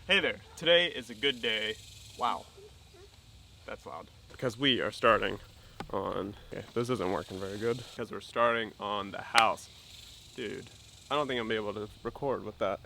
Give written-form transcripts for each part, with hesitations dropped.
Hey there, today is a good day. Wow, that's loud. Because we are starting on, okay, this isn't working very good. Because we're starting on the house. Dude, I don't think I'm gonna be able to record with that.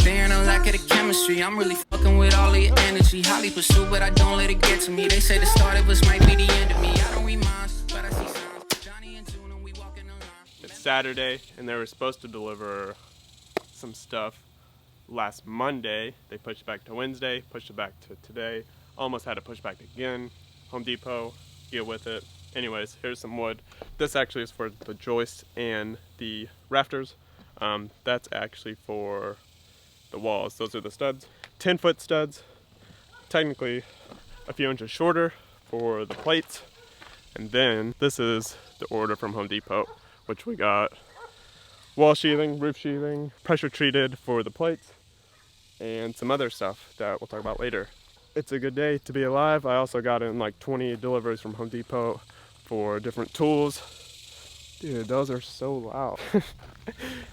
Fearing a lack of the chemistry, I'm really fucking with all of your energy. Highly pursued, but I don't let it get to me. They say the start of us might be the end of me. I don't read minds, but I see signs. Johnny and June, and we walking along. It's Saturday, and they were supposed to deliver some stuff last Monday. They pushed it back to Wednesday, pushed it back to today, almost had to push back again. Home Depot, get with it. Anyways, here's some wood. This actually is for the joist and the rafters. That's actually for the walls. Those are the studs. 10-foot studs, technically a few inches shorter for the plates. And then this is the order from Home Depot, which we got wall sheathing, roof sheathing, pressure treated for the plates, and some other stuff that we'll talk about later. It's a good day to be alive. I also got in like 20 deliveries from Home Depot for different tools. Dude, those are so loud.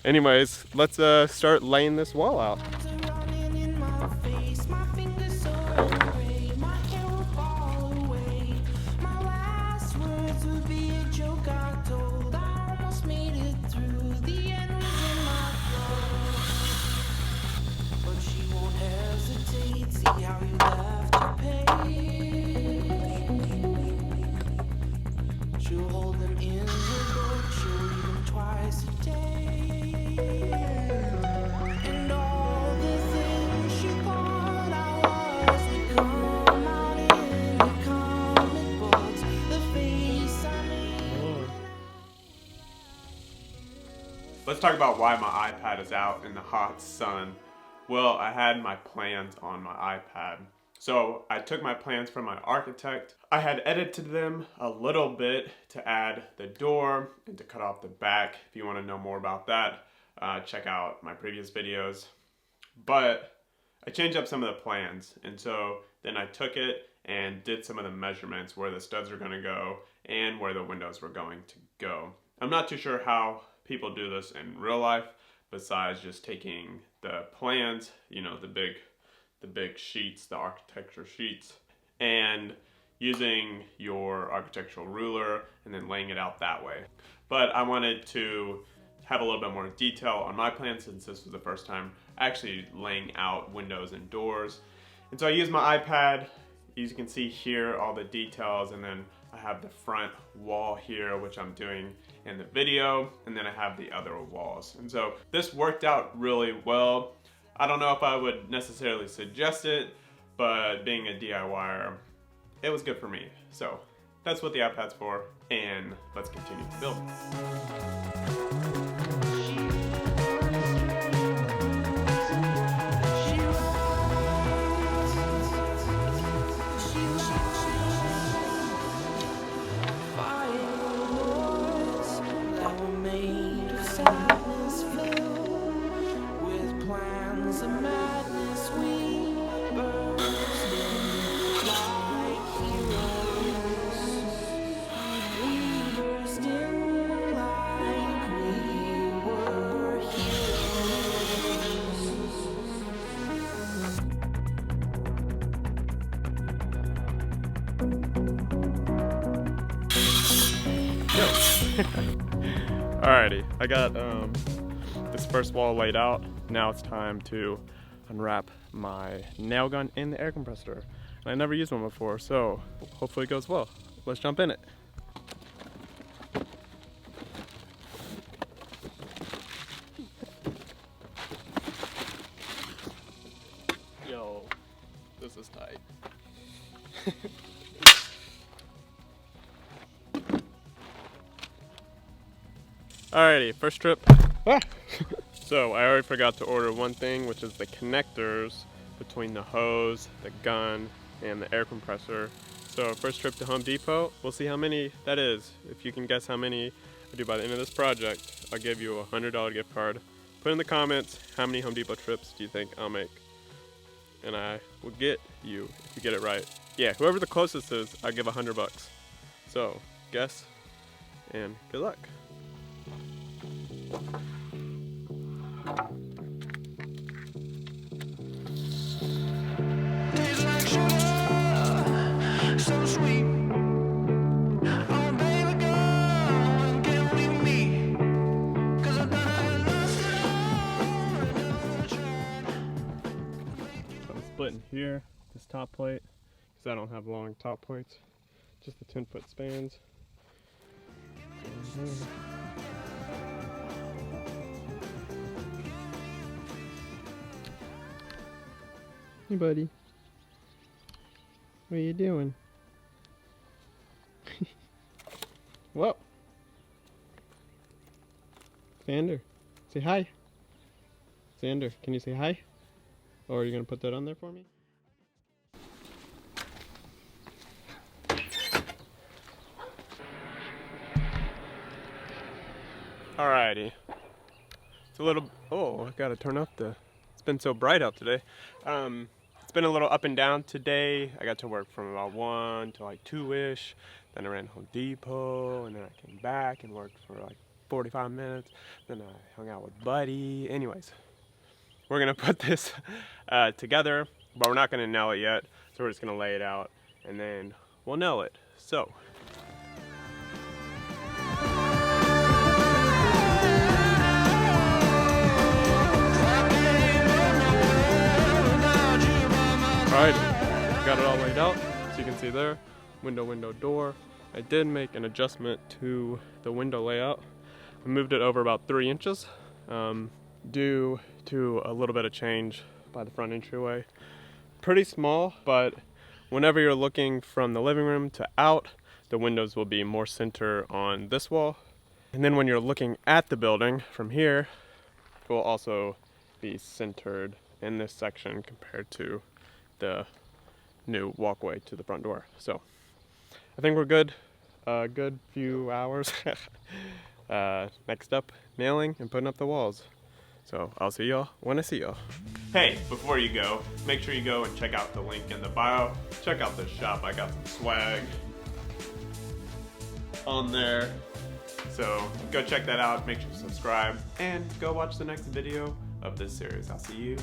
Anyways, let's start laying this wall out. Running in my face, my fingers so gray, my hair will fall away. My last words would be a joke I told. I almost made it through. The end was in my throat, but she won't hesitate. See how you left your page. She'll hold them in her book. She'll read them twice a day. And all the things she thought I was would come out in the comic books. The face I made. Let's talk about why my iPad is out in the hot sun. Well, I had my plans on my iPad. So I took my plans from my architect. I had edited them a little bit to add the door and to cut off the back. If you want to know more about that, check out my previous videos. But I changed up some of the plans, and so then I took it and did some of the measurements where the studs are going to go and where the windows were going to go. I'm not too sure how people do this in real life besides just taking the plans, you know, the big sheets, the architecture sheets, and using your architectural ruler and then laying it out that way. But I wanted to have a little bit more detail on my plan since this was the first time actually laying out windows and doors. And so I used my iPad. As you can see here, all the details, and then I have the front wall here, which I'm doing in the video, and then I have the other walls. And so this worked out really well. I don't know if I would necessarily suggest it, but being a DIYer, it was good for me. So that's what the iPad's for, and let's continue to build. Fireworks that were made of sadness filled with plans of madness. We burst in like heroes. We burst in like we were heroes. Alrighty, I got this first wall laid out. Now it's time to unwrap my nail gun and the air compressor. And I never used one before, so hopefully it goes well. Let's jump in it. Yo, this is tight. Alrighty, first trip. So I already forgot to order one thing, which is the connectors between the hose, the gun, and the air compressor. So first trip to Home Depot, we'll see how many that is. If you can guess how many I do by the end of this project, I'll give you a $100 gift card. Put in the comments how many Home Depot trips do you think I'll make. And I will get you if you get it right. Yeah, whoever the closest is, I'll give $100. So guess. And good luck. Tastes like sugar, so sweet. Oh, baby girl, can't leave me. 'Cause I thought I lost it all, and I tried. So I'm splitting here, this top plate, because I don't have long top plates, just the 10-foot spans. Hey buddy, what are you doing? Whoa! Xander, say hi. Xander, can you say hi? Or are you gonna put that on there for me? Alrighty. It's a little, oh, I gotta turn up it's been so bright out today. It's been a little up and down today. I got to work from about 1 to like 2-ish. Then I ran to Home Depot, and then I came back and worked for like 45 minutes. Then I hung out with Buddy. Anyways, we're gonna put this together, but we're not gonna nail it yet. So we're just gonna lay it out, and then we'll nail it. So. Alright, got it all laid out, so you can see there, window, door. I did make an adjustment to the window layout. I moved it over about 3 inches, due to a little bit of change by the front entryway. Pretty small, but whenever you're looking from the living room to out, the windows will be more center on this wall. And then when you're looking at the building from here, it will also be centered in this section compared to the new walkway to the front door. So I think we're good. A good few hours. Next up, nailing and putting up the walls. So I'll see y'all when I see y'all. Hey, before you go, make sure you go and check out the link in the bio. Check out the shop. I got some swag on there. So go check that out. Make sure you subscribe and go watch the next video of this series. I'll see you.